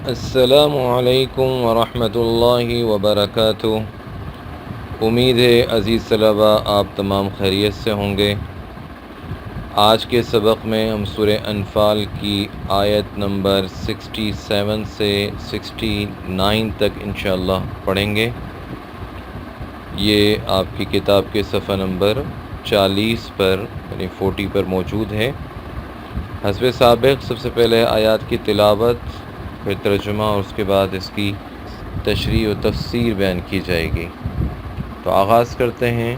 السلام علیکم ورحمۃ اللہ وبرکاتہ۔ امید ہے عزیز طلبہ آپ تمام خیریت سے ہوں گے۔ آج کے سبق میں ہم سورہ انفال کی آیت نمبر 67 سے 69 تک انشاءاللہ پڑھیں گے۔ یہ آپ کی کتاب کے صفحہ نمبر 40 پر یعنی 40 پر موجود ہے۔ حسب سابق سب سے پہلے آیات کی تلاوت، پھر ترجمہ اور اس کے بعد اس کی تشریح و تفسیر بیان کی جائے گی۔ تو آغاز کرتے ہیں۔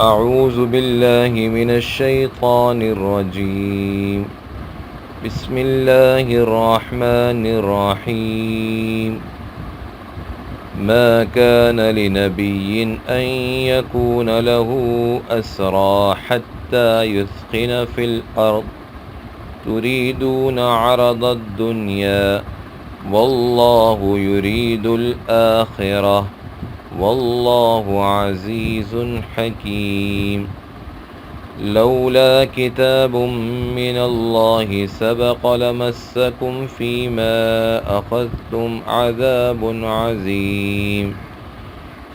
اعوذ باللہ من الشیطان الرجیم، بسم اللہ الرحمن الرحیم۔ ما كان لنبي أن يكون له أسرى حتى يثخن في الأرض تريدون عرض الدنيا والله يريد الآخرة والله عزيز حكيم لولا كتاب من الله سبق لمسكم فيما أخذتم عذاب عظيم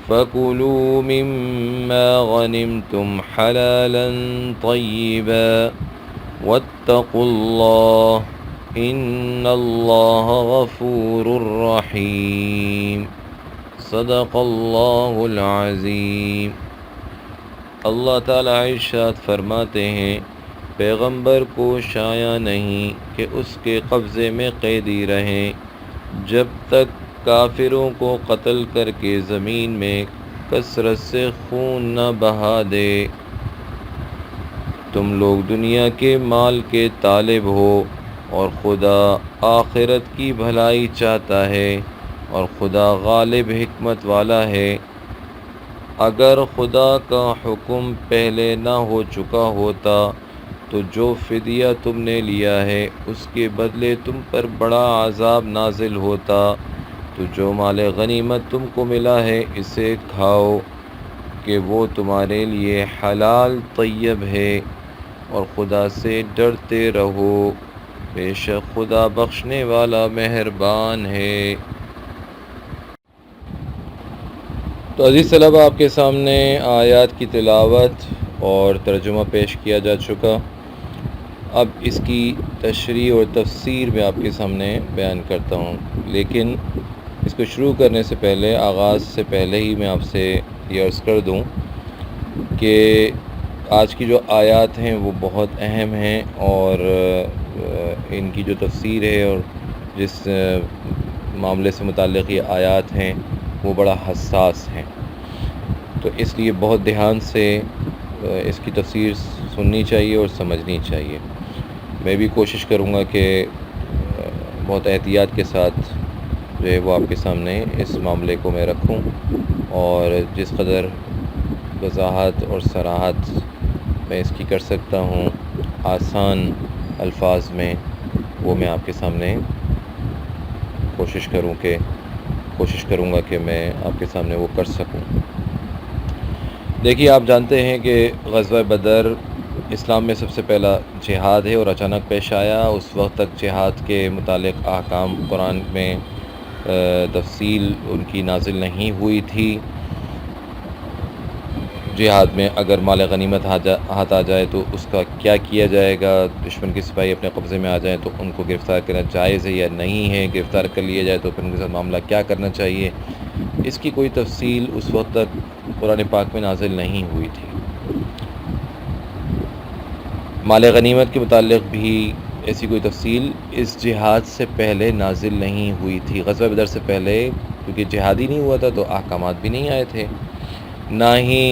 فكلوا مما غنمتم حلالا طيبا واتقوا الله إن الله غفور رحيم صدق اللہ العظیم۔ اللہ تعالیٰ ارشاد فرماتے ہیں، پیغمبر کو شایع نہیں کہ اس کے قبضے میں قیدی رہیں جب تک کافروں کو قتل کر کے زمین میں کثرت سے خون نہ بہا دے۔ تم لوگ دنیا کے مال کے طالب ہو اور خدا آخرت کی بھلائی چاہتا ہے اور خدا غالب حکمت والا ہے۔ اگر خدا کا حکم پہلے نہ ہو چکا ہوتا تو جو فدیہ تم نے لیا ہے اس کے بدلے تم پر بڑا عذاب نازل ہوتا۔ تو جو مال غنیمت تم کو ملا ہے اسے کھاؤ کہ وہ تمہارے لیے حلال طیب ہے، اور خدا سے ڈرتے رہو، بے شک خدا بخشنے والا مہربان ہے۔ تو عزیز طلبہ، آپ کے سامنے آیات کی تلاوت اور ترجمہ پیش کیا جا چکا۔ اب اس کی تشریح اور تفسیر میں آپ کے سامنے بیان کرتا ہوں، لیکن اس کو شروع کرنے سے پہلے، آغاز سے پہلے ہی میں آپ سے یہ عرض کر دوں کہ آج کی جو آیات ہیں وہ بہت اہم ہیں، اور ان کی جو تفسیر ہے اور جس معاملے سے متعلق یہ آیات ہیں وہ بڑا حساس ہیں، تو اس لیے بہت دھیان سے اس کی تفسیر سننی چاہیے اور سمجھنی چاہیے۔ میں بھی کوشش کروں گا کہ بہت احتیاط کے ساتھ جو ہے وہ آپ کے سامنے اس معاملے کو میں رکھوں، اور جس قدر وضاحت اور صراحت میں اس کی کر سکتا ہوں آسان الفاظ میں، وہ میں آپ کے سامنے کوشش کروں گا کہ میں آپ کے سامنے وہ کر سکوں۔ دیکھیے، آپ جانتے ہیں کہ غزوہ بدر اسلام میں سب سے پہلا جہاد ہے، اور اچانک پیش آیا۔ اس وقت تک جہاد کے متعلق احکام قرآن میں تفصیل ان کی نازل نہیں ہوئی تھی۔ جہاد میں اگر مال غنیمت ہاتھ آ جائے تو اس کا کیا کیا جائے گا، دشمن کے سپاہی اپنے قبضے میں آ جائیں تو ان کو گرفتار کرنا جائز ہے یا نہیں ہے، گرفتار کر لیا جائے تو پھر ان کے ساتھ معاملہ کیا کرنا چاہیے، اس کی کوئی تفصیل اس وقت تک قرآن پاک میں نازل نہیں ہوئی تھی۔ مال غنیمت کے متعلق بھی ایسی کوئی تفصیل اس جہاد سے پہلے نازل نہیں ہوئی تھی۔ غزوہ بدر سے پہلے کیونکہ جہاد ہی نہیں ہوا تھا تو احکامات بھی نہیں آئے تھے، نہ ہی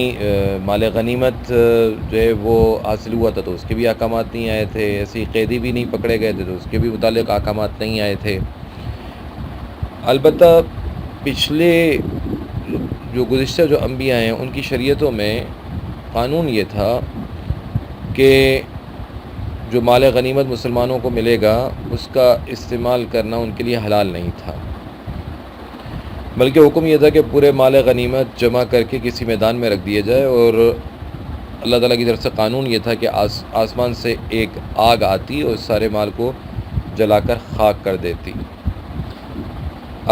مال غنیمت جو ہے وہ حاصل ہوا تھا تو اس کے بھی احکامات نہیں آئے تھے، ایسے قیدی بھی نہیں پکڑے گئے تھے تو اس کے بھی متعلق احکامات نہیں آئے تھے۔ البتہ پچھلے جو گزشتہ جو انبیاء ہیں ان کی شریعتوں میں قانون یہ تھا کہ جو مال غنیمت مسلمانوں کو ملے گا اس کا استعمال کرنا ان کے لیے حلال نہیں تھا، بلکہ حکم یہ تھا کہ پورے مال غنیمت جمع کر کے کسی میدان میں رکھ دیا جائے، اور اللہ تعالیٰ کی طرف سے قانون یہ تھا کہ آسمان سے ایک آگ آتی اور سارے مال کو جلا کر خاک کر دیتی۔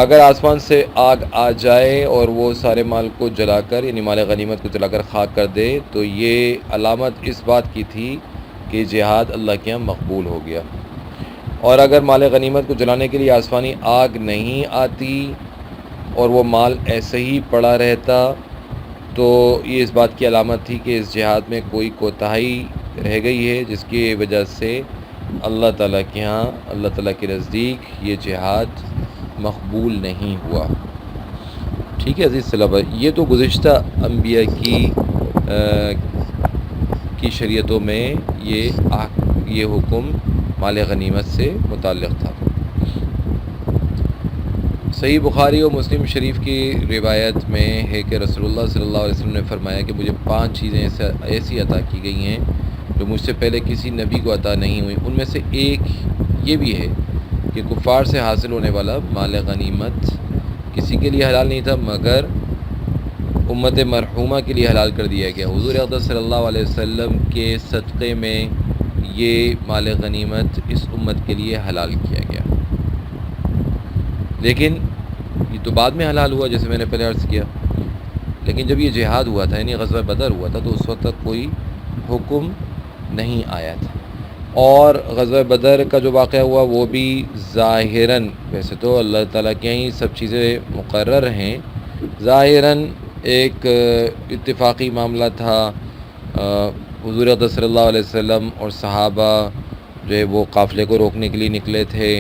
اگر آسمان سے آگ آ جائے اور وہ سارے مال کو جلا کر یعنی مال غنیمت کو جلا کر خاک کر دے تو یہ علامت اس بات کی تھی کہ جہاد اللہ کے یہاں مقبول ہو گیا۔ اور اگر مال غنیمت کو جلانے کے لیے آسمانی آگ نہیں آتی اور وہ مال ایسے ہی پڑا رہتا تو یہ اس بات کی علامت تھی کہ اس جہاد میں کوئی کوتاہی رہ گئی ہے، جس کی وجہ سے اللہ تعالیٰ کے ہاں اللہ تعالیٰ کے نزدیک یہ جہاد مقبول نہیں ہوا۔ ٹھیک ہے عزیز طلبہ، یہ تو گزشتہ انبیاء کی شریعتوں میں یہ حکم مال غنیمت سے متعلق تھا۔ صحیح بخاری اور مسلم شریف کی روایت میں ہے کہ رسول اللہ صلی اللہ علیہ وسلم نے فرمایا کہ مجھے 5 چیزیں ایسی عطا کی گئی ہیں جو مجھ سے پہلے کسی نبی کو عطا نہیں ہوئی۔ ان میں سے ایک یہ بھی ہے کہ کفار سے حاصل ہونے والا مال غنیمت کسی کے لیے حلال نہیں تھا مگر امت مرحومہ کے لیے حلال کر دیا گیا۔ حضور اقدس صلی اللہ علیہ وسلم کے صدقے میں یہ مال غنیمت اس امت کے لیے حلال کیا گیا، لیکن یہ تو بعد میں حلال ہوا جیسے میں نے پہلے عرض کیا۔ لیکن جب یہ جہاد ہوا تھا یعنی غزوہ بدر ہوا تھا تو اس وقت تک کوئی حکم نہیں آیا تھا، اور غزوہ بدر کا جو واقعہ ہوا وہ بھی ظاہراً، ویسے تو اللہ تعالیٰ کے ہی سب چیزیں مقرر ہیں، ظاہراً ایک اتفاقی معاملہ تھا۔ حضور اقدس صلی اللہ علیہ وسلم اور صحابہ جو ہے وہ قافلے کو روکنے کے لیے نکلے تھے،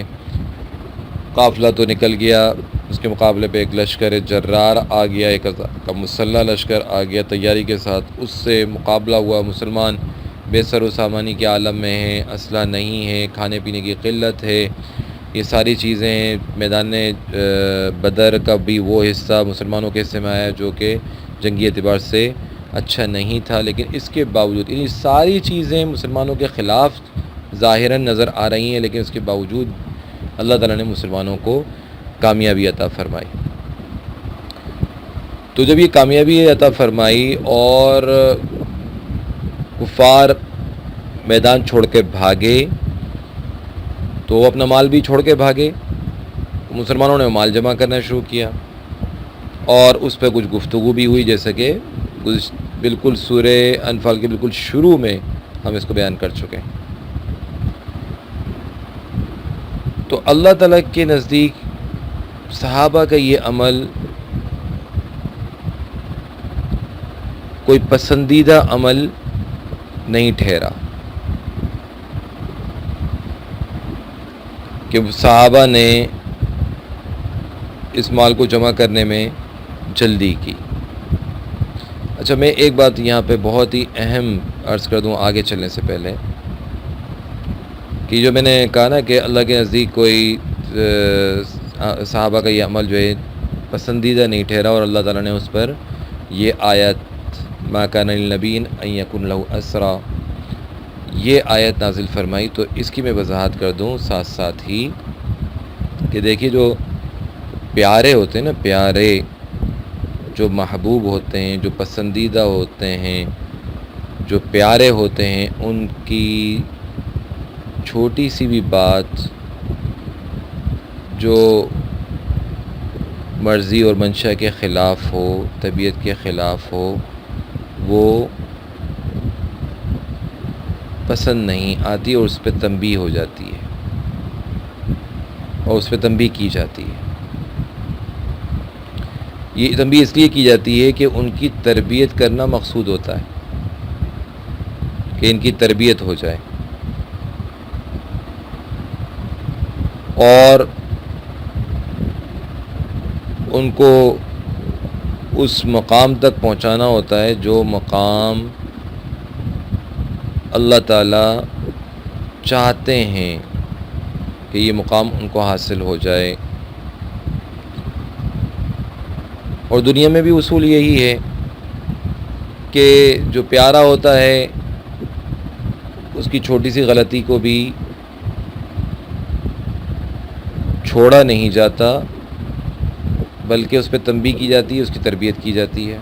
قافلہ تو نکل گیا، اس کے مقابلے پہ ایک لشکر جرار آ گیا، 1000 کا مسلح لشکر آ گیا تیاری کے ساتھ، اس سے مقابلہ ہوا۔ مسلمان بے سر و سامانی کے عالم میں ہیں، اسلحہ نہیں ہے، کھانے پینے کی قلت ہے، یہ ساری چیزیں میدان بدر کا بھی وہ حصہ مسلمانوں کے حصے میں آیا جو کہ جنگی اعتبار سے اچھا نہیں تھا، لیکن اس کے باوجود یہ ساری چیزیں مسلمانوں کے خلاف ظاہراً نظر آ رہی ہیں، لیکن اس کے باوجود اللہ تعالیٰ نے مسلمانوں کو کامیابی عطا فرمائی۔ تو جب یہ کامیابی عطا فرمائی اور کفار میدان چھوڑ کے بھاگے تو وہ اپنا مال بھی چھوڑ کے بھاگے، مسلمانوں نے مال جمع کرنا شروع کیا اور اس پہ کچھ گفتگو بھی ہوئی، جیسے کہ بالکل سورہ انفال کے بالکل شروع میں ہم اس کو بیان کر چکے ہیں۔ تو اللہ تعالیٰ کے نزدیک صحابہ کا یہ عمل کوئی پسندیدہ عمل نہیں ٹھہرا کہ صحابہ نے اس مال کو جمع کرنے میں جلدی کی۔ اچھا، میں ایک بات یہاں پہ بہت ہی اہم عرض کر دوں آگے چلنے سے پہلے، کہ جو میں نے کہا نا کہ اللہ کے نزدیک کوئی صحابہ کا یہ عمل جو ہے پسندیدہ نہیں ٹھہرا، اور اللہ تعالیٰ نے اس پر یہ آیت ما کان للنبی ان یکن لہ اسریٰ یہ آیت نازل فرمائی۔ تو اس کی میں وضاحت کر دوں ساتھ ساتھ ہی کہ دیکھیے جو پیارے ہوتے ہیں نا، پیارے جو محبوب ہوتے ہیں، جو پسندیدہ ہوتے ہیں، جو پیارے ہوتے ہیں، ان کی چھوٹی سی بھی بات جو مرضی اور منشا کے خلاف ہو، طبیعت کے خلاف ہو، وہ پسند نہیں آتی اور اس پہ تنبیہ ہو جاتی ہے اور اس پہ تنبیہ کی جاتی ہے۔ یہ تنبیہ اس لیے کی جاتی ہے کہ ان کی تربیت کرنا مقصود ہوتا ہے، کہ ان کی تربیت ہو جائے اور ان کو اس مقام تک پہنچانا ہوتا ہے جو مقام اللہ تعالیٰ چاہتے ہیں کہ یہ مقام ان کو حاصل ہو جائے۔ اور دنیا میں بھی اصول یہی ہے کہ جو پیارا ہوتا ہے اس کی چھوٹی سی غلطی کو بھی چھوڑا نہیں جاتا، بلکہ اس پہ تنبیہ کی جاتی ہے، اس کی تربیت کی جاتی ہے،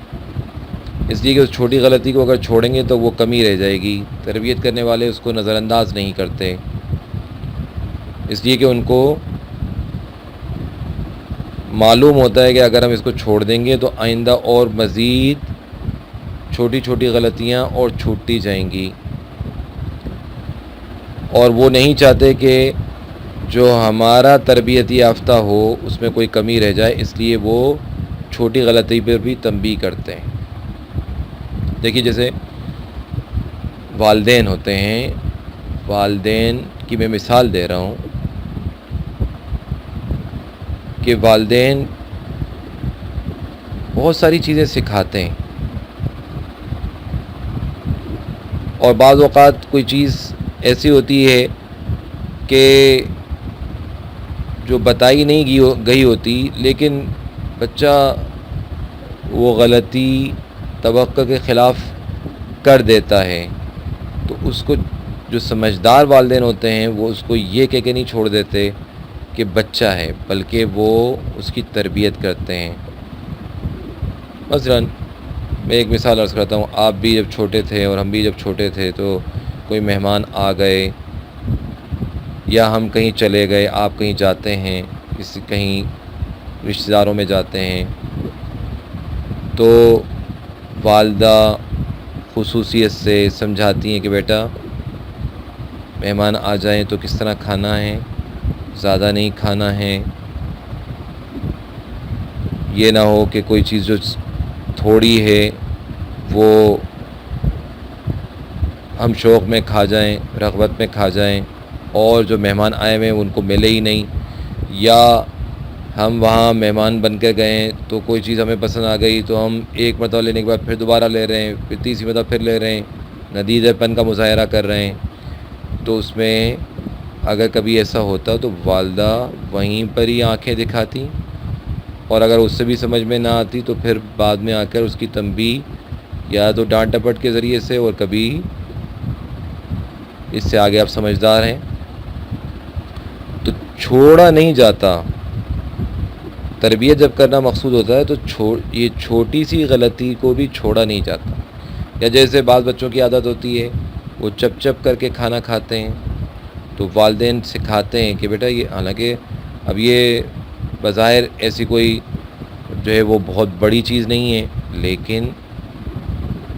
اس لیے کہ اس چھوٹی غلطی کو اگر چھوڑیں گے تو وہ کمی رہ جائے گی، تربیت کرنے والے اس کو نظر انداز نہیں کرتے۔ اس لیے کہ ان کو معلوم ہوتا ہے کہ اگر ہم اس کو چھوڑ دیں گے تو آئندہ اور مزید چھوٹی چھوٹی غلطیاں اور چھوٹتی جائیں گی، اور وہ نہیں چاہتے کہ جو ہمارا تربیت یافتہ ہو اس میں کوئی کمی رہ جائے، اس لیے وہ چھوٹی غلطی پر بھی تنبیہ کرتے ہیں۔ دیکھیے جیسے والدین ہوتے ہیں، والدین کی میں مثال دے رہا ہوں کہ والدین بہت ساری چیزیں سکھاتے ہیں، اور بعض اوقات کوئی چیز ایسی ہوتی ہے کہ جو بتائی نہیں گئی ہوتی، لیکن بچہ وہ غلطی توقع کے خلاف کر دیتا ہے، تو اس کو جو سمجھدار والدین ہوتے ہیں وہ اس کو یہ کہہ کے نہیں چھوڑ دیتے کہ بچہ ہے، بلکہ وہ اس کی تربیت کرتے ہیں۔ مثلا میں ایک مثال عرض کرتا ہوں، آپ بھی جب چھوٹے تھے اور ہم بھی جب چھوٹے تھے تو کوئی مہمان آ گئے یا ہم کہیں چلے گئے، آپ کہیں جاتے ہیں، کہیں رشتہ داروں میں جاتے ہیں، تو والدہ خصوصیت سے سمجھاتی ہیں کہ بیٹا مہمان آ جائیں تو کس طرح کھانا ہے، زیادہ نہیں کھانا ہے، یہ نہ ہو کہ کوئی چیز جو تھوڑی ہے وہ ہم شوق میں کھا جائیں، رغبت میں کھا جائیں، اور جو مہمان آئے ہوئے ہیں ان کو ملے ہی نہیں، یا ہم وہاں مہمان بن کے گئے تو کوئی چیز ہمیں پسند آ گئی تو ہم ایک مرتبہ لینے کے بعد پھر دوبارہ لے رہے ہیں، پھر تیسری مرتبہ پھر لے رہے ہیں، ندیدہ پن کا مظاہرہ کر رہے ہیں۔ تو اس میں اگر کبھی ایسا ہوتا تو والدہ وہیں پر ہی آنکھیں دکھاتی، اور اگر اس سے بھی سمجھ میں نہ آتی تو پھر بعد میں آ کر اس کی تنبیہ یا تو ڈانٹ ڈپٹ کے ذریعے سے، اور کبھی اس سے آگے آپ سمجھدار ہیں تو چھوڑا نہیں جاتا۔ تربیت جب کرنا مقصود ہوتا ہے تو یہ چھوٹی سی غلطی کو بھی چھوڑا نہیں جاتا۔ یا جیسے بعض بچوں کی عادت ہوتی ہے وہ چپ چپ کر کے کھانا کھاتے ہیں، تو والدین سکھاتے ہیں کہ بیٹا یہ، حالانکہ اب یہ بظاہر ایسی کوئی جو ہے وہ بہت بڑی چیز نہیں ہے، لیکن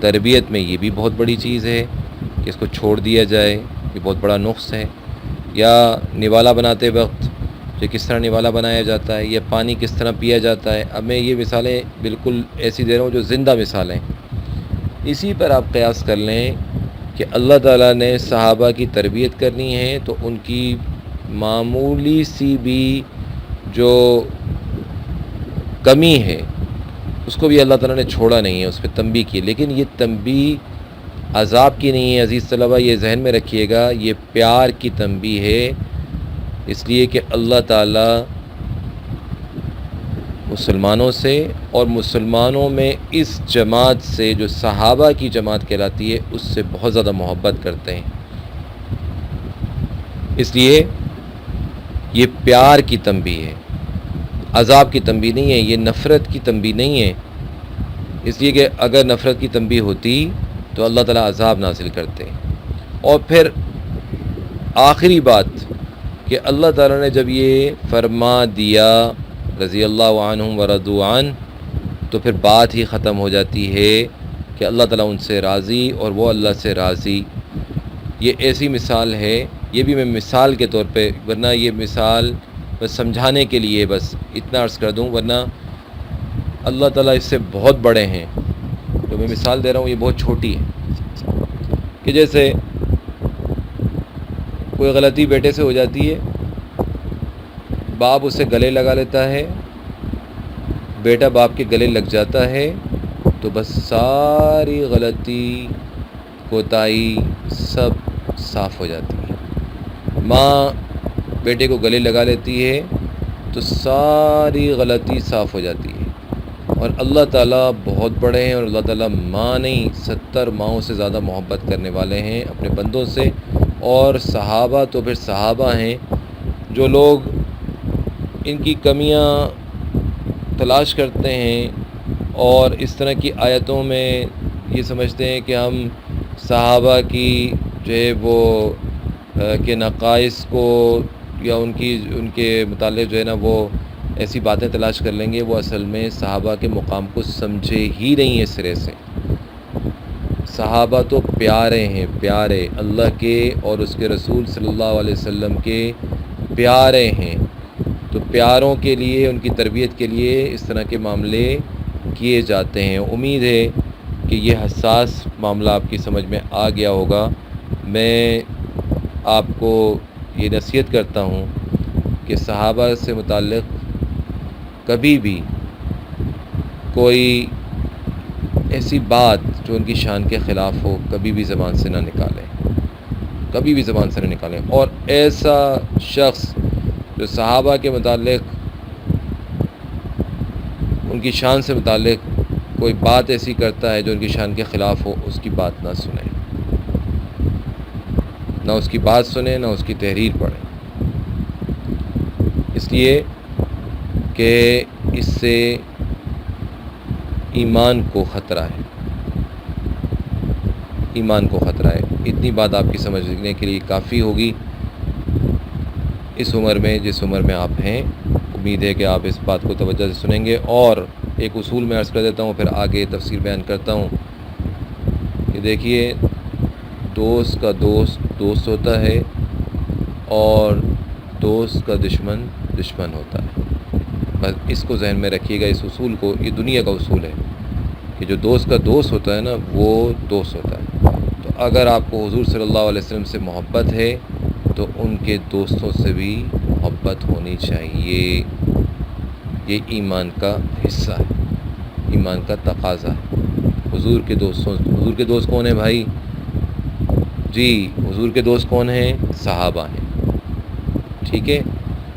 تربیت میں یہ بھی بہت بڑی چیز ہے کہ اس کو چھوڑ دیا جائے، یہ بہت بڑا نقص ہے۔ یا نوالا بناتے وقت کہ کس طرح نوالا بنایا جاتا ہے، یا پانی کس طرح پیا جاتا ہے۔ اب میں یہ مثالیں بالکل ایسی دے رہا ہوں جو زندہ مثالیں، اسی پر آپ قیاس کر لیں کہ اللہ تعالیٰ نے صحابہ کی تربیت کرنی ہے تو ان کی معمولی سی بھی جو کمی ہے اس کو بھی اللہ تعالیٰ نے چھوڑا نہیں ہے، اس پہ تنبیہ کی، لیکن یہ تنبیہ عذاب کی نہیں ہے عزیز طلبہ، یہ ذہن میں رکھیے گا، یہ پیار کی تنبیہ ہے، اس لیے کہ اللہ تعالیٰ مسلمانوں سے اور مسلمانوں میں اس جماعت سے جو صحابہ کی جماعت کہلاتی ہے اس سے بہت زیادہ محبت کرتے ہیں، اس لیے یہ پیار کی تنبیہ ہے، عذاب کی تنبیہ نہیں ہے، یہ نفرت کی تنبیہ نہیں ہے، اس لیے کہ اگر نفرت کی تنبیہ ہوتی تو اللہ تعالیٰ عذاب نازل کرتے۔ اور پھر آخری بات کہ اللہ تعالیٰ نے جب یہ فرما دیا رضی اللہ عنہم ورضوا عنہ، تو پھر بات ہی ختم ہو جاتی ہے کہ اللہ تعالیٰ ان سے راضی اور وہ اللہ سے راضی۔ یہ ایسی مثال ہے، یہ بھی میں مثال کے طور پہ، ورنہ یہ مثال بس سمجھانے کے لیے بس اتنا عرض کر دوں، ورنہ اللہ تعالیٰ اس سے بہت بڑے ہیں۔ جو میں مثال دے رہا ہوں یہ بہت چھوٹی ہے، کہ جیسے کوئی غلطی بیٹے سے ہو جاتی ہے، باپ اسے گلے لگا لیتا ہے، بیٹا باپ کے گلے لگ جاتا ہے، تو بس ساری غلطی کوتاہی سب صاف ہو جاتی ہے۔ ماں بیٹے کو گلے لگا لیتی ہے تو ساری غلطی صاف ہو جاتی ہے۔ اور اللہ تعالیٰ بہت بڑے ہیں، اور اللہ تعالیٰ ماں نہیں 70 ماؤں سے زیادہ محبت کرنے والے ہیں اپنے بندوں سے۔ اور صحابہ تو پھر صحابہ ہیں، جو لوگ ان کی کمیاں تلاش کرتے ہیں اور اس طرح کی آیتوں میں یہ سمجھتے ہیں کہ ہم صحابہ کی جو ہے وہ کے نقائص کو یا ان کے متعلق جو ہے نا وہ ایسی باتیں تلاش کر لیں گے، وہ اصل میں صحابہ کے مقام کو سمجھے ہی نہیں ہے سرے سے۔ صحابہ تو پیارے ہیں، پیارے اللہ کے اور اس کے رسول صلی اللہ علیہ وسلم کے پیارے ہیں، تو پیاروں کے لیے، ان کی تربیت کے لیے اس طرح کے معاملے کیے جاتے ہیں۔ امید ہے کہ یہ حساس معاملہ آپ کی سمجھ میں آ گیا ہوگا۔ میں آپ کو یہ نصیحت کرتا ہوں کہ صحابہ سے متعلق کبھی بھی کوئی ایسی بات جو ان کی شان کے خلاف ہو کبھی بھی زبان سے نہ نکالیں، کبھی بھی زبان سے نہ نکالیں۔ اور ایسا شخص جو صحابہ کے متعلق، ان کی شان سے متعلق کوئی بات ایسی کرتا ہے جو ان کی شان کے خلاف ہو، اس کی بات نہ سنیں، نہ اس کی بات سنیں، نہ اس کی تحریر پڑھیں، اس لیے کہ اس سے ایمان کو خطرہ ہے، ایمان کو خطرہ ہے۔ اتنی بات آپ کی سمجھنے کے لیے کافی ہوگی اس عمر میں، جس عمر میں آپ ہیں۔ امید ہے کہ آپ اس بات کو توجہ سے سنیں گے۔ اور ایک اصول میں عرض کر دیتا ہوں، پھر آگے تفسیر بیان کرتا ہوں کہ دیکھیے، دوست کا دوست دوست ہوتا ہے اور دوست کا دشمن دشمن ہوتا ہے۔ بس اس کو ذہن میں رکھیے گا، اس اصول کو، یہ دنیا کا اصول ہے کہ جو دوست کا دوست ہوتا ہے نا، وہ دوست ہوتا ہے۔ تو اگر آپ کو حضور صلی اللہ علیہ وسلم سے محبت ہے تو ان کے دوستوں سے بھی محبت ہونی چاہیے۔ یہ ایمان کا حصہ ہے، ایمان کا تقاضا ہے۔ حضور کے دوست کون ہیں بھائی؟ جی، حضور کے دوست کون ہیں؟ صحابہ ہیں، ٹھیک ہے؟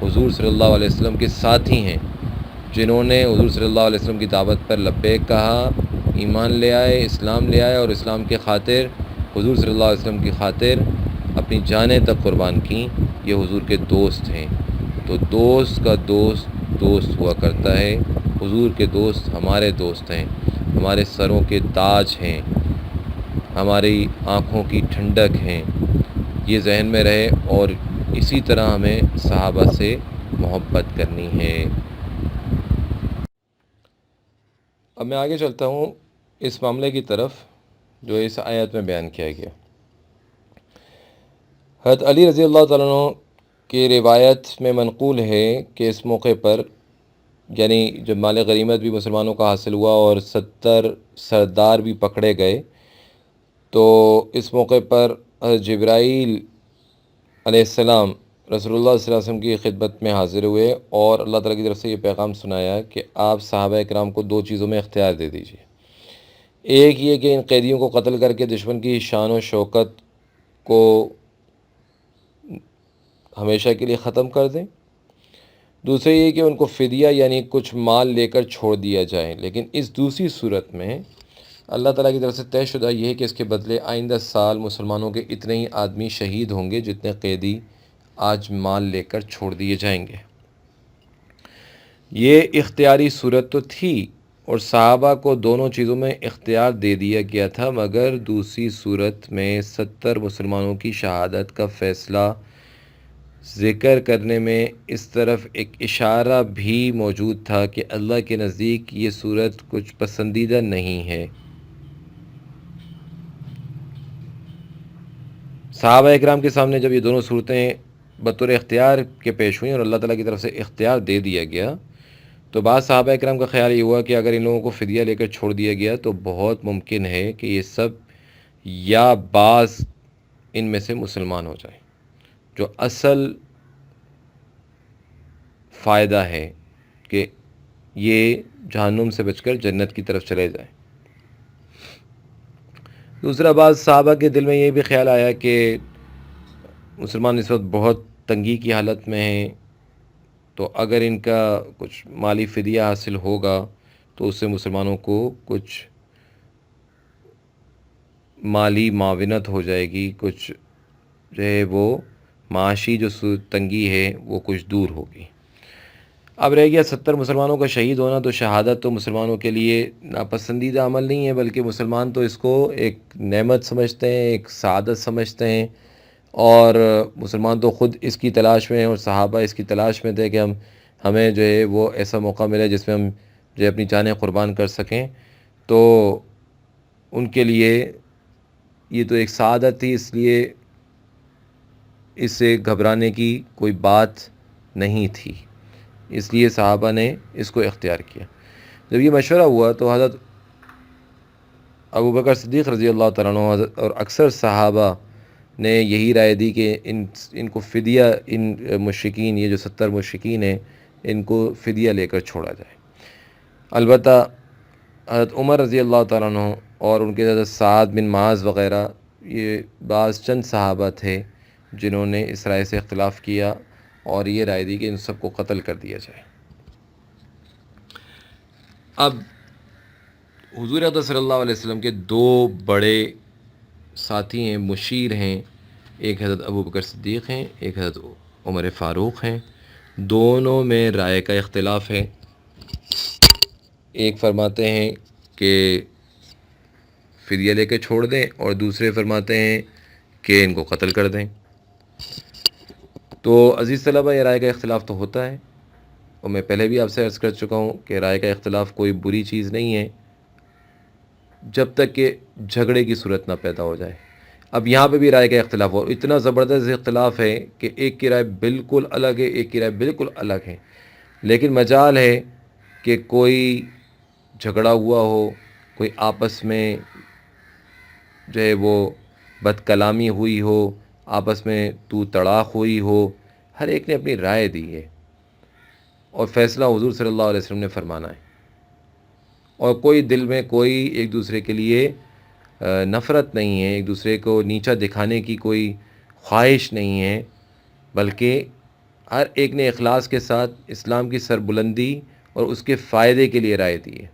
حضور صلی اللہ علیہ وسلم کے ساتھی ہیں، جنہوں نے حضور صلی اللہ علیہ وسلم کی دعوت پر لبیک کہا، ایمان لے آئے، اسلام لے آئے، اور اسلام کے خاطر، حضور صلی اللہ علیہ وسلم کی خاطر اپنی جانیں تک قربان کیں۔ یہ حضور کے دوست ہیں۔ تو دوست کا دوست دوست ہوا کرتا ہے۔ حضور کے دوست ہمارے دوست ہیں، ہمارے سروں کے تاج ہیں، ہماری آنکھوں کی ٹھنڈک ہیں۔ یہ ذہن میں رہے، اور اسی طرح ہمیں صحابہ سے محبت کرنی ہے۔ اب میں آگے چلتا ہوں اس معاملے کی طرف جو اس آیت میں بیان کیا گیا۔ حضرت علی رضی اللہ تعالیٰ عنہ کی روایت میں منقول ہے کہ اس موقع پر، یعنی جب مال غنیمت بھی مسلمانوں کا حاصل ہوا اور 70 سردار بھی پکڑے گئے، تو اس موقع پر حضرت جبرائیل علیہ السلام رسول اللہ صلی اللہ علیہ وسلم کی خدمت میں حاضر ہوئے اور اللہ تعالیٰ کی طرف سے یہ پیغام سنایا کہ آپ صحابہ کرام کو 2 چیزوں میں اختیار دے دیجیے۔ ایک یہ کہ ان قیدیوں کو قتل کر کے دشمن کی شان و شوکت کو ہمیشہ کے لیے ختم کر دیں۔ دوسرے یہ کہ ان کو فدیہ یعنی کچھ مال لے کر چھوڑ دیا جائے، لیکن اس دوسری صورت میں اللہ تعالیٰ کی طرف سے طے شدہ یہ ہے کہ اس کے بدلے آئندہ سال مسلمانوں کے اتنے ہی آدمی شہید ہوں گے جتنے قیدی آج مال لے کر چھوڑ دیے جائیں گے۔ یہ اختیاری صورت تو تھی، اور صحابہ کو دونوں چیزوں میں اختیار دے دیا گیا تھا، مگر دوسری صورت میں 70 مسلمانوں کی شہادت کا فیصلہ ذکر کرنے میں اس طرف ایک اشارہ بھی موجود تھا کہ اللہ کے نزدیک یہ صورت کچھ پسندیدہ نہیں ہے۔ صحابہ اکرام کے سامنے جب یہ دونوں صورتیں بطور اختیار کے پیش ہوئیں اور اللہ تعالیٰ کی طرف سے اختیار دے دیا گیا، تو بعض صحابہ اکرام کا خیال یہ ہوا کہ اگر ان لوگوں کو فدیہ لے کر چھوڑ دیا گیا تو بہت ممکن ہے کہ یہ سب یا بعض ان میں سے مسلمان ہو جائیں، جو اصل فائدہ ہے کہ یہ جہنم سے بچ کر جنت کی طرف چلے جائیں۔ دوسرا، بعض صحابہ کے دل میں یہ بھی خیال آیا کہ مسلمان اس وقت بہت تنگی کی حالت میں ہیں، تو اگر ان کا کچھ مالی فدیہ حاصل ہوگا تو اس سے مسلمانوں کو کچھ مالی معاونت ہو جائے گی، کچھ جو ہے وہ معاشی جو تنگی ہے وہ کچھ دور ہوگی۔ اب رہ گیا 70 مسلمانوں کا شہید ہونا، تو شہادت تو مسلمانوں کے لیے ناپسندیدہ عمل نہیں ہے، بلکہ مسلمان تو اس کو ایک نعمت سمجھتے ہیں، ایک سعادت سمجھتے ہیں، اور مسلمان تو خود اس کی تلاش میں ہیں اور صحابہ اس کی تلاش میں تھے کہ ہمیں جو ہے وہ ایسا موقع ملے جس میں ہم جو ہے اپنی جانیں قربان کر سکیں. تو ان کے لیے یہ تو ایک سعادت تھی، اس لیے اس سے گھبرانے کی کوئی بات نہیں تھی، اس لیے صحابہ نے اس کو اختیار کیا. جب یہ مشورہ ہوا تو حضرت ابو بکر صدیق رضی اللہ تعالیٰ عنہ اور اکثر صحابہ نے یہی رائے دی کہ ان کو فدیہ، ان مشرکین، یہ جو 70 مشرکین ہیں، ان کو فدیہ لے کر چھوڑا جائے. البتہ حضرت عمر رضی اللہ تعالیٰ عنہ اور ان کے حضرت سعد بن معاذ وغیرہ، یہ بعض چند صحابہ تھے جنہوں نے اس رائے سے اختلاف کیا اور یہ رائے دی کہ ان سب کو قتل کر دیا جائے. اب حضور اقدس صلی اللہ علیہ وسلم کے دو بڑے ساتھی ہیں، مشیر ہیں، ایک حضرت ابو بکر صدیق ہیں، ایک حضرت عمر فاروق ہیں. دونوں میں رائے کا اختلاف ہے. ایک فرماتے ہیں کہ فدیہ لے کے چھوڑ دیں اور دوسرے فرماتے ہیں کہ ان کو قتل کر دیں. تو عزیز طلبہ، یہ رائے کا اختلاف تو ہوتا ہے، اور میں پہلے بھی آپ سے عرض کر چکا ہوں کہ رائے کا اختلاف کوئی بری چیز نہیں ہے جب تک کہ جھگڑے کی صورت نہ پیدا ہو جائے. اب یہاں پہ بھی رائے کا اختلاف ہو، اتنا زبردست اختلاف ہے کہ ایک کی رائے بالکل الگ ہے، ایک کی رائے بالکل الگ ہے، لیکن مجال ہے کہ کوئی جھگڑا ہوا ہو، کوئی آپس میں جو ہے وہ بد کلامی ہوئی ہو، آپس میں تو تڑاق ہوئی ہو، ہر ایک نے اپنی رائے دی ہے اور فیصلہ حضور صلی اللہ علیہ وسلم نے فرمانا ہے. اور کوئی دل میں کوئی ایک دوسرے کے لیے نفرت نہیں ہے، ایک دوسرے کو نیچا دکھانے کی کوئی خواہش نہیں ہے، بلکہ ہر ایک نے اخلاص کے ساتھ اسلام کی سربلندی اور اس کے فائدے کے لیے رائے دی ہے.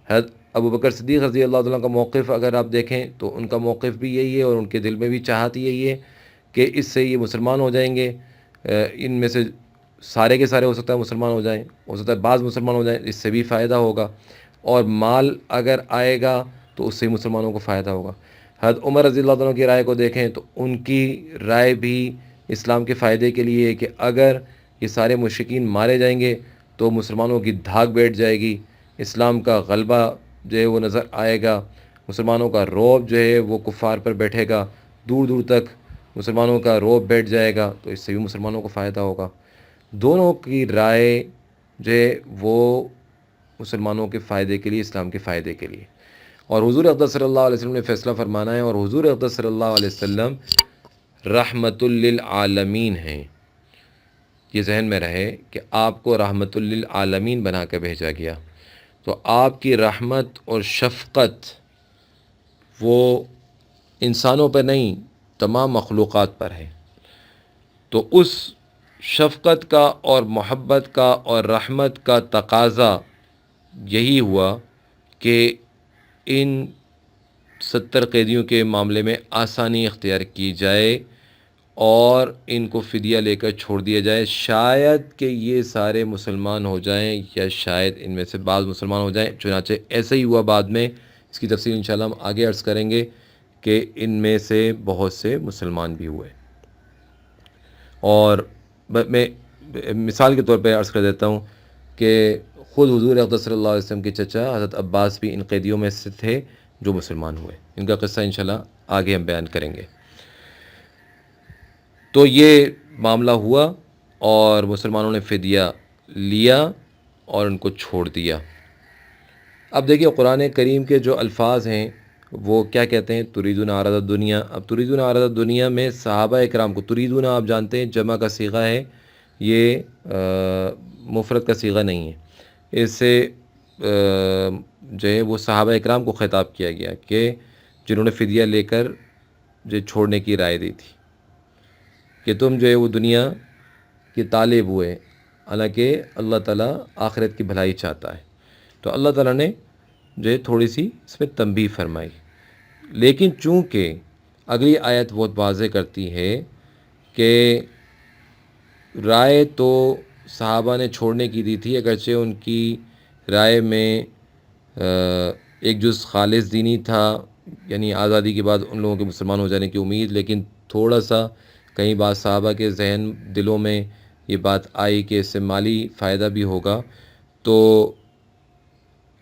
حضرت ابو بکر صدیق رضی اللہ تعالیٰ کا موقف اگر آپ دیکھیں تو ان کا موقف بھی یہی ہے اور ان کے دل میں بھی چاہت یہی ہے کہ اس سے یہ مسلمان ہو جائیں گے. ان میں سے سارے کے سارے ہو سکتا ہے مسلمان ہو جائیں، ہو سکتا ہے بعض مسلمان ہو جائیں، اس سے بھی فائدہ ہوگا، اور مال اگر آئے گا تو اس سے مسلمانوں کو فائدہ ہوگا. حضرت عمر رضی اللہ عنہ کی رائے کو دیکھیں تو ان کی رائے بھی اسلام کے فائدے کے لیے ہے کہ اگر یہ سارے مشرکین مارے جائیں گے تو مسلمانوں کی دھاک بیٹھ جائے گی، اسلام کا غلبہ جو ہے وہ نظر آئے گا، مسلمانوں کا رعب جو ہے وہ کفار پر بیٹھے گا، دور دور تک مسلمانوں کا رعب بیٹھ جائے گا، تو اس سے بھی مسلمانوں کو فائدہ ہوگا. دونوں کی رائے جو ہے وہ مسلمانوں کے فائدے کے لیے، اسلام کے فائدے کے لیے. اور حضور اقدس صلی اللہ علیہ وسلم نے فیصلہ فرمانا ہے، اور حضور اقدس صلی اللہ علیہ وسلم رحمت للعالمین ہیں. یہ ذہن میں رہے کہ آپ کو رحمت للعالمین بنا کے بھیجا گیا، تو آپ کی رحمت اور شفقت وہ انسانوں پر نہیں، تمام مخلوقات پر ہے. تو اس شفقت کا اور محبت کا اور رحمت کا تقاضا یہی ہوا کہ ان 70 قیدیوں کے معاملے میں آسانی اختیار کی جائے اور ان کو فدیہ لے کر چھوڑ دیا جائے. شاید کہ یہ سارے مسلمان ہو جائیں یا شاید ان میں سے بعض مسلمان ہو جائیں. چنانچہ ایسا ہی ہوا بعد میں. اس کی تفصیل انشاءاللہ ہم آگے عرض کریں گے کہ ان میں سے بہت سے مسلمان بھی ہوئے. اور میں مثال کے طور پہ عرض کر دیتا ہوں کہ خود حضور اقدس صلی اللہ علیہ وسلم کے چچا حضرت عباس بھی ان قیدیوں میں سے تھے جو مسلمان ہوئے. ان کا قصہ انشاءاللہ آگے ہم بیان کریں گے. تو یہ معاملہ ہوا اور مسلمانوں نے فدیہ لیا اور ان کو چھوڑ دیا. اب دیکھیے قرآن کریم کے جو الفاظ ہیں وہ کیا کہتے ہیں؟ تریدون عرض الدنیا. اب تریدون عرض الدنیا میں صحابہ اکرام کو، تریدون آپ جانتے ہیں جمع کا صیغہ ہے، یہ مفرد کا صیغہ نہیں ہے. اس سے جو ہے وہ صحابہ اکرام کو خطاب کیا گیا کہ جنہوں نے فدیہ لے کر جو چھوڑنے کی رائے دی تھی کہ تم جو ہے وہ دنیا کے طالب ہوئے، حالانکہ اللہ تعالیٰ آخرت کی بھلائی چاہتا ہے. تو اللہ تعالیٰ نے جو ہے تھوڑی سی اس میں تنبیہ فرمائی، لیکن چونکہ اگلی آیت بہت واضح کرتی ہے کہ رائے تو صحابہ نے چھوڑنے کی دی تھی، اگرچہ ان کی رائے میں ایک جز خالص دینی تھا، یعنی آزادی کے بعد ان لوگوں کے مسلمان ہو جانے کی امید، لیکن تھوڑا سا کئی بار صحابہ کے ذہن دلوں میں یہ بات آئی کہ اس سے مالی فائدہ بھی ہوگا، تو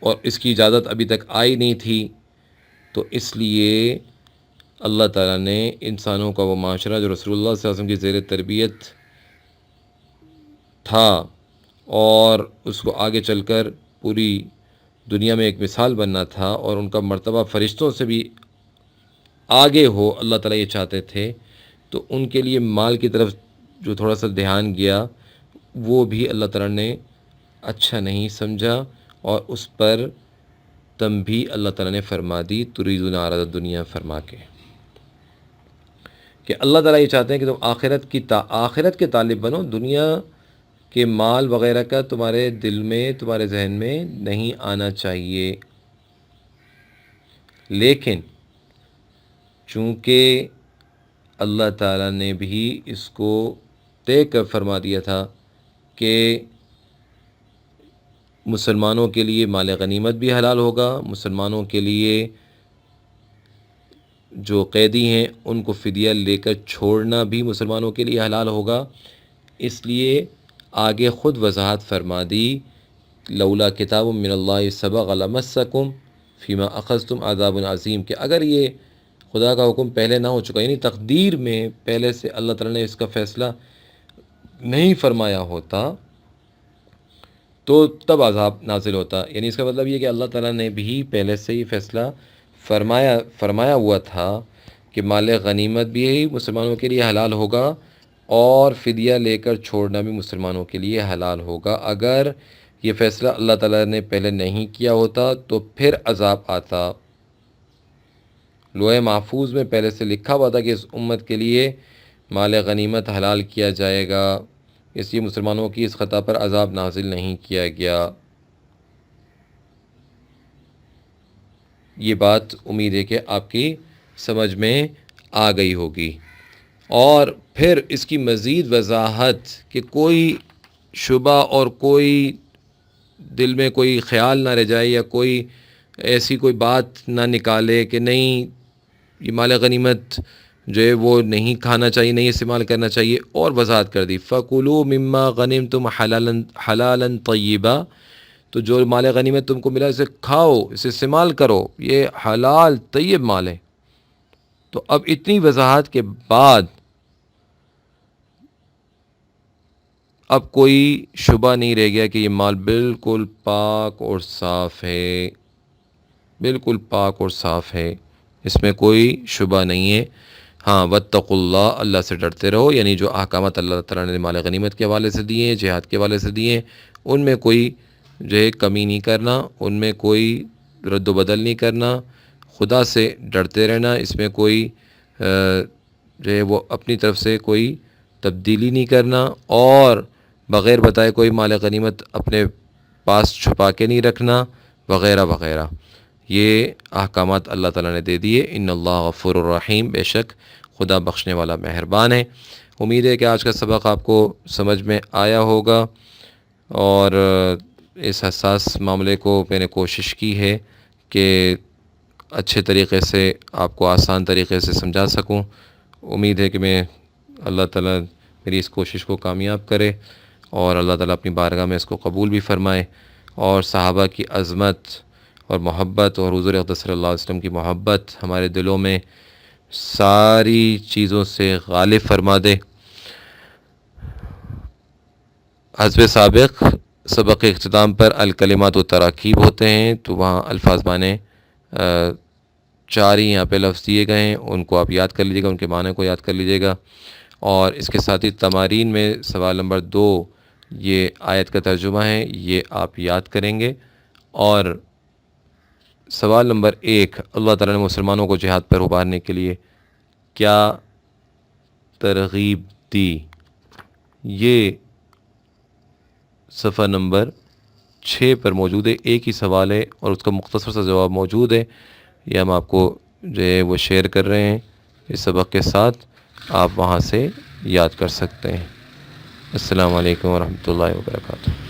اور اس کی اجازت ابھی تک آئی نہیں تھی، تو اس لیے اللہ تعالیٰ نے انسانوں کا وہ معاشرہ جو رسول اللہ صلی اللہ علیہ وسلم کی زیر تربیت تھا اور اس کو آگے چل کر پوری دنیا میں ایک مثال بننا تھا اور ان کا مرتبہ فرشتوں سے بھی آگے ہو، اللہ تعالیٰ یہ چاہتے تھے، تو ان کے لیے مال کی طرف جو تھوڑا سا دھیان گیا وہ بھی اللہ تعالیٰ نے اچھا نہیں سمجھا، اور اس پر تنبیہ اللہ تعالیٰ نے فرما دی، تریدون عرض دنیا فرما کے، کہ اللہ تعالیٰ یہ چاہتے ہیں کہ تم آخرت کے طالب بنو، دنیا کے مال وغیرہ کا تمہارے دل میں، تمہارے ذہن میں نہیں آنا چاہیے۔ لیکن چونکہ اللہ تعالیٰ نے بھی اس کو طے کر فرما دیا تھا کہ مسلمانوں کے لیے مال غنیمت بھی حلال ہوگا، مسلمانوں کے لیے جو قیدی ہیں ان کو فدیہ لے کر چھوڑنا بھی مسلمانوں کے لیے حلال ہوگا، اس لیے آگے خود وضاحت فرما دی، لولا کتاب من اللہ سبق لمسکم فیما اخذتم عذاب عظیم، کہ اگر یہ خدا کا حکم پہلے نہ ہو چکا، یعنی تقدیر میں پہلے سے اللہ تعالیٰ نے اس کا فیصلہ نہیں فرمایا ہوتا تو تب عذاب نازل ہوتا، یعنی اس کا مطلب یہ کہ اللہ تعالیٰ نے بھی پہلے سے ہی فیصلہ فرمایا ہوا تھا کہ مال غنیمت بھی مسلمانوں کے لیے حلال ہوگا اور فدیہ لے کر چھوڑنا بھی مسلمانوں کے لیے حلال ہوگا۔ اگر یہ فیصلہ اللہ تعالیٰ نے پہلے نہیں کیا ہوتا تو پھر عذاب آتا۔ لوح محفوظ میں پہلے سے لکھا ہوا تھا کہ اس امت کے لیے مال غنیمت حلال کیا جائے گا، اس لیے مسلمانوں کی اس خطا پر عذاب نازل نہیں کیا گیا۔ یہ بات امید ہے کہ آپ کی سمجھ میں آ گئی ہوگی۔ اور پھر اس کی مزید وضاحت کہ کوئی شبہ اور کوئی دل میں کوئی خیال نہ رہ جائے یا کوئی ایسی کوئی بات نہ نکالے کہ نہیں یہ مال غنیمت جو ہے وہ نہیں کھانا چاہیے، نہیں استعمال کرنا چاہیے، اور وضاحت کر دی فَكُلُوا مِمَّا غَنِمْتُمْ حَلَالًا طَيِّبًا، تو جو مال غنیمت تم کو ملا اسے کھاؤ، اسے استعمال کرو، یہ حلال طیب مال ہے۔ تو اب اتنی وضاحت کے بعد اب کوئی شبہ نہیں رہ گیا کہ یہ مال بالکل پاک اور صاف ہے، بالکل پاک اور صاف ہے، اس میں کوئی شبہ نہیں ہے۔ ہاں واتقوا اللہ، اللہ سے ڈرتے رہو، یعنی جو احکامات اللہ تعالیٰ نے مال غنیمت کے حوالے سے دیے ہیں، جہاد کے حوالے سے دیے ہیں، ان میں کوئی جو ہے کمی نہیں کرنا، ان میں کوئی رد و بدل نہیں کرنا، خدا سے ڈرتے رہنا، اس میں کوئی جو ہے وہ اپنی طرف سے کوئی تبدیلی نہیں کرنا، اور بغیر بتائے کوئی مال غنیمت اپنے پاس چھپا کے نہیں رکھنا، وغیرہ وغیرہ۔ یہ احکامات اللہ تعالیٰ نے دے دیے۔ ان اللہ غفور الرحیم، بے شک خدا بخشنے والا مہربان ہے۔ امید ہے کہ آج کا سبق آپ کو سمجھ میں آیا ہوگا، اور اس حساس معاملے کو میں نے کوشش کی ہے کہ اچھے طریقے سے آپ کو آسان طریقے سے سمجھا سکوں۔ امید ہے کہ میں اللہ تعالیٰ میری اس کوشش کو کامیاب کرے، اور اللہ تعالیٰ اپنی بارگاہ میں اس کو قبول بھی فرمائے، اور صحابہ کی عظمت اور محبت اور حضور اقدس صلی اللہ علیہ وسلم کی محبت ہمارے دلوں میں ساری چیزوں سے غالب فرما دے۔ حسب سابق سبق اختتام پر الکلمات و تراکیب ہوتے ہیں، تو وہاں الفاظ معنی 4 ہی یہاں پہ لفظ دیے گئے ہیں، ان کو آپ یاد کر لیجیے گا، ان کے معنی کو یاد کر لیجیے گا، اور اس کے ساتھ ہی تمارین میں سوال نمبر 2 یہ آیت کا ترجمہ ہے، یہ آپ یاد کریں گے، اور سوال نمبر 1 اللہ تعالیٰ نے مسلمانوں کو جہاد پر ابھارنے کے لیے کیا ترغیب دی، یہ صفحہ نمبر 6 پر موجود ہے، ایک ہی سوال ہے اور اس کا مختصر سا جواب موجود ہے، یہ ہم آپ کو جو ہے وہ شیئر کر رہے ہیں اس سبق کے ساتھ، آپ وہاں سے یاد کر سکتے ہیں۔ السلام علیکم ورحمۃ اللہ وبرکاتہ۔